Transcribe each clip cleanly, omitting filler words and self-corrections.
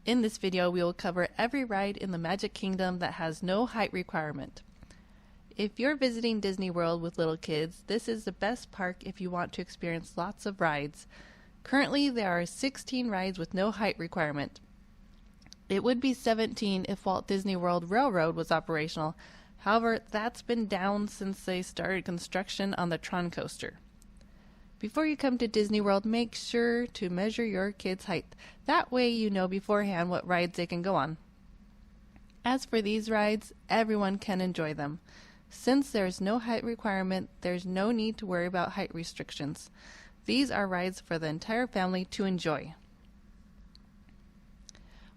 In this video, we will cover every ride in the Magic Kingdom that has no height requirement. If you're visiting Disney World with little kids, this is the best park if you want to experience lots of rides. Currently, there are 16 rides with no height requirement. It would be 17 if Walt Disney World Railroad was operational. However, that's been down since they started construction on the Tron coaster. Before you come to Disney World, make sure to measure your kids' height. That way you know beforehand what rides they can go on. As for these rides, everyone can enjoy them. Since there's no height requirement, there's no need to worry about height restrictions. These are rides for the entire family to enjoy.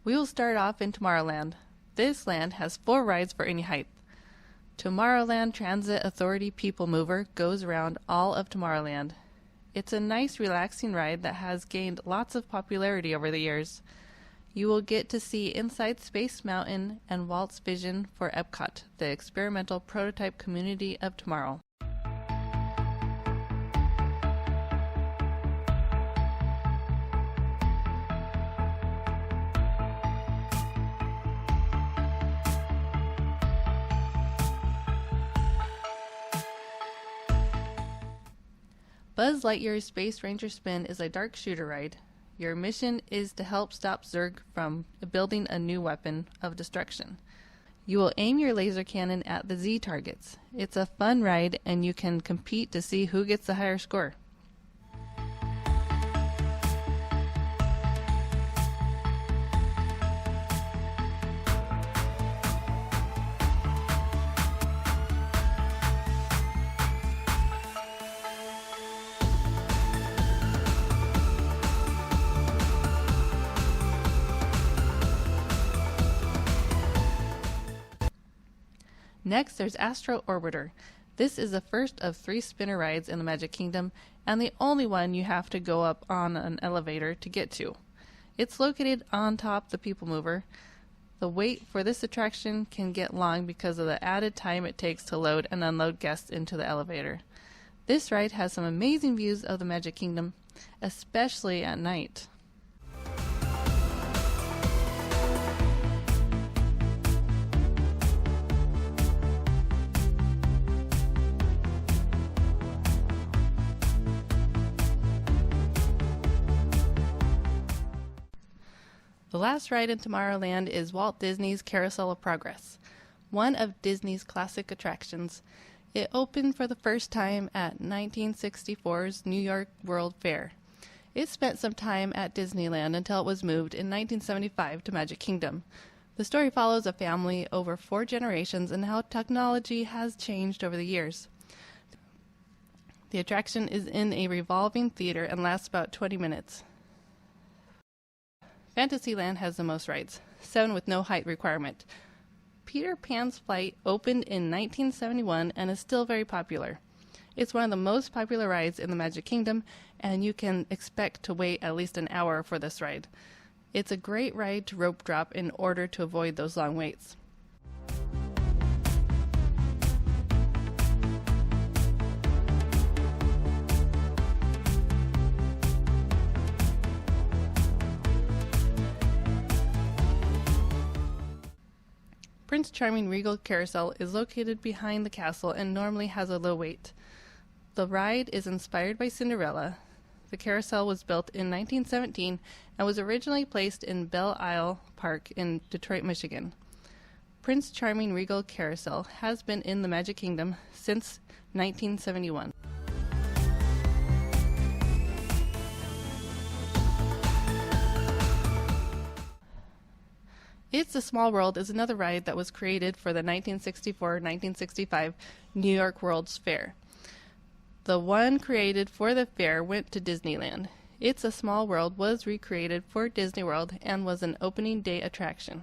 We will start off in Tomorrowland. This land has 4 rides for any height. Tomorrowland Transit Authority People Mover goes around all of Tomorrowland. It's a nice, relaxing ride that has gained lots of popularity over the years. You will get to see inside Space Mountain and Walt's vision for Epcot, the experimental prototype community of tomorrow. Buzz Lightyear's Space Ranger Spin is a dark shooter ride. Your mission is to help stop Zurg from building a new weapon of destruction. You will aim your laser cannon at the Z targets. It's a fun ride and you can compete to see who gets the higher score. Next, there's Astro Orbiter. This is the first of 3 spinner rides in the Magic Kingdom, and the only one you have to go up on an elevator to get to. It's located on top the People Mover. The wait for this attraction can get long because of the added time it takes to load and unload guests into the elevator. This ride has some amazing views of the Magic Kingdom, especially at night. The last ride in Tomorrowland is Walt Disney's Carousel of Progress, one of Disney's classic attractions. It opened for the first time at 1964's New York World Fair. It spent some time at Disneyland until it was moved in 1975 to Magic Kingdom. The story follows a family over 4 generations and how technology has changed over the years. The attraction is in a revolving theater and lasts about 20 minutes. Fantasyland has the most rides, 7 with no height requirement. Peter Pan's Flight opened in 1971 and is still very popular. It's one of the most popular rides in the Magic Kingdom, and you can expect to wait at least an hour for this ride. It's a great ride to rope drop in order to avoid those long waits. Prince Charming Regal Carousel is located behind the castle and normally has a low wait. The ride is inspired by Cinderella. The carousel was built in 1917 and was originally placed in Belle Isle Park in Detroit, Michigan. Prince Charming Regal Carousel has been in the Magic Kingdom since 1971. It's a Small World is another ride that was created for the 1964-1965 New York World's Fair. The one created for the fair went to Disneyland. It's a Small World was recreated for Disney World and was an opening day attraction.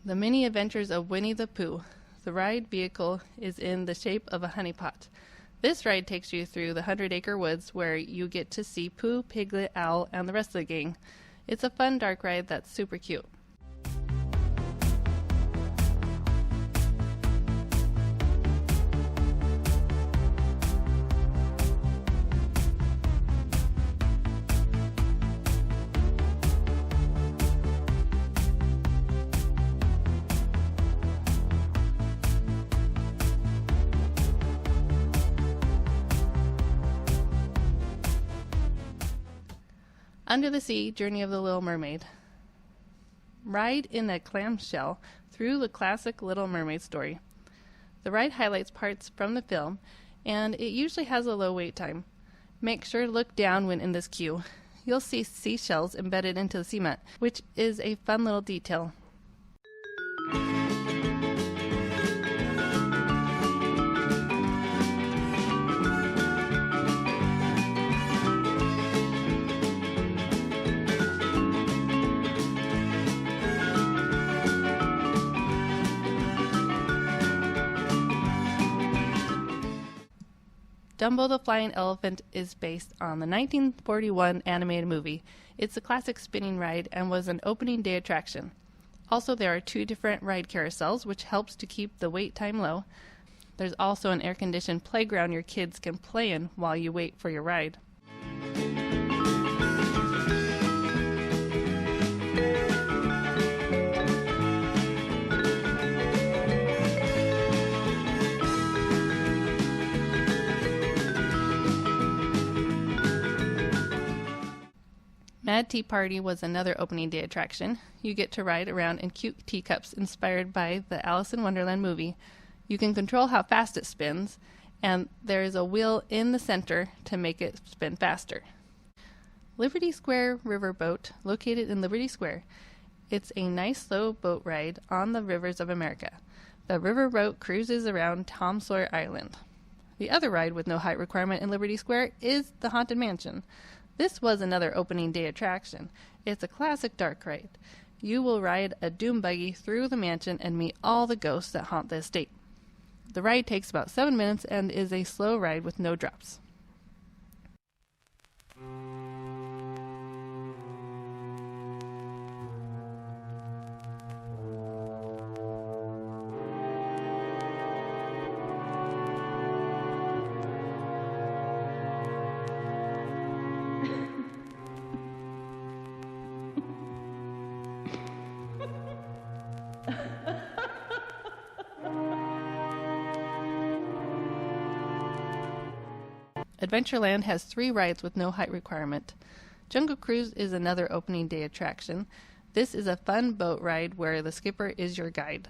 The Mini Adventures of Winnie the Pooh. The ride vehicle is in the shape of a honeypot. This ride takes you through the 100-acre woods where you get to see Pooh, Piglet, Owl, and the rest of the gang. It's a fun dark ride that's super cute. Under the Sea, Journey of the Little Mermaid. Ride in a clamshell through the classic Little Mermaid story. The ride highlights parts from the film, and it usually has a low wait time. Make sure to look down when in this queue. You'll see seashells embedded into the cement, which is a fun little detail. Dumbo the Flying Elephant is based on the 1941 animated movie. It's a classic spinning ride and was an opening day attraction. Also, there are 2 different ride carousels, which helps to keep the wait time low. There's also an air-conditioned playground your kids can play in while you wait for your ride. Mad Tea Party was another opening day attraction. You get to ride around in cute teacups inspired by the Alice in Wonderland movie. You can control how fast it spins, and there is a wheel in the center to make it spin faster. Liberty Square Riverboat, located in Liberty Square. It's a nice slow boat ride on the rivers of America. The riverboat cruises around Tom Sawyer Island. The other ride with no height requirement in Liberty Square is the Haunted Mansion. This was another opening day attraction. It's a classic dark ride. You will ride a doom buggy through the mansion and meet all the ghosts that haunt the estate. The ride takes about 7 minutes and is a slow ride with no drops. Adventureland has 3 rides with no height requirement. Jungle Cruise is another opening day attraction. This is a fun boat ride where the skipper is your guide.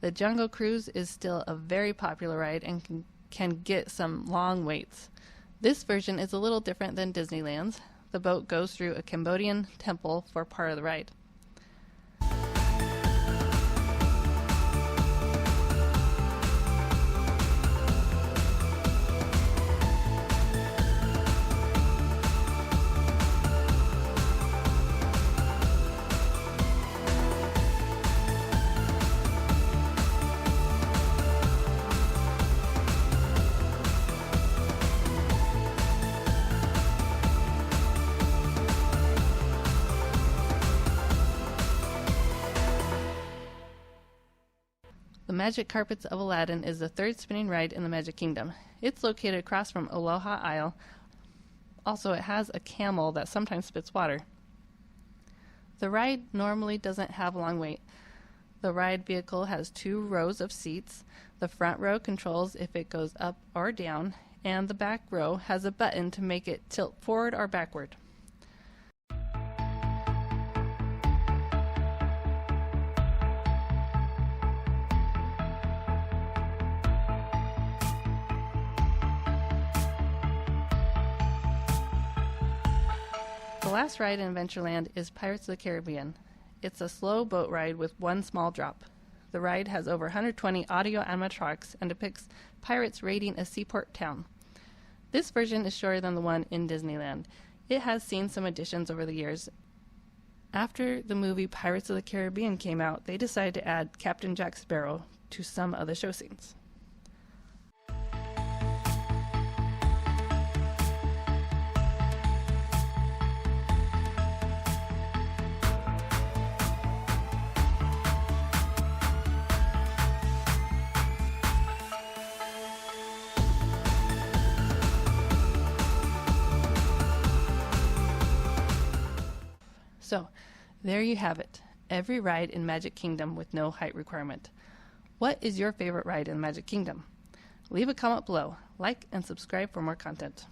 The Jungle Cruise is still a very popular ride and can get some long waits. This version is a little different than Disneyland's. The boat goes through a Cambodian temple for part of the ride. The Magic Carpets of Aladdin is the 3rd spinning ride in the Magic Kingdom. It's located across from Aloha Isle. Also, it has a camel that sometimes spits water. The ride normally doesn't have a long wait. The ride vehicle has 2 rows of seats. The front row controls if it goes up or down, and the back row has a button to make it tilt forward or backward. The last ride in Adventureland is Pirates of the Caribbean. It's a slow boat ride with 1 small drop. The ride has over 120 audio animatronics and depicts pirates raiding a seaport town. This version is shorter than the one in Disneyland. It has seen some additions over the years, After the movie Pirates of the Caribbean came out, they decided to add Captain Jack Sparrow to some of the show scenes. So, there you have it. Every ride in Magic Kingdom with no height requirement. What is your favorite ride in Magic Kingdom? Leave a comment below. Like and subscribe for more content.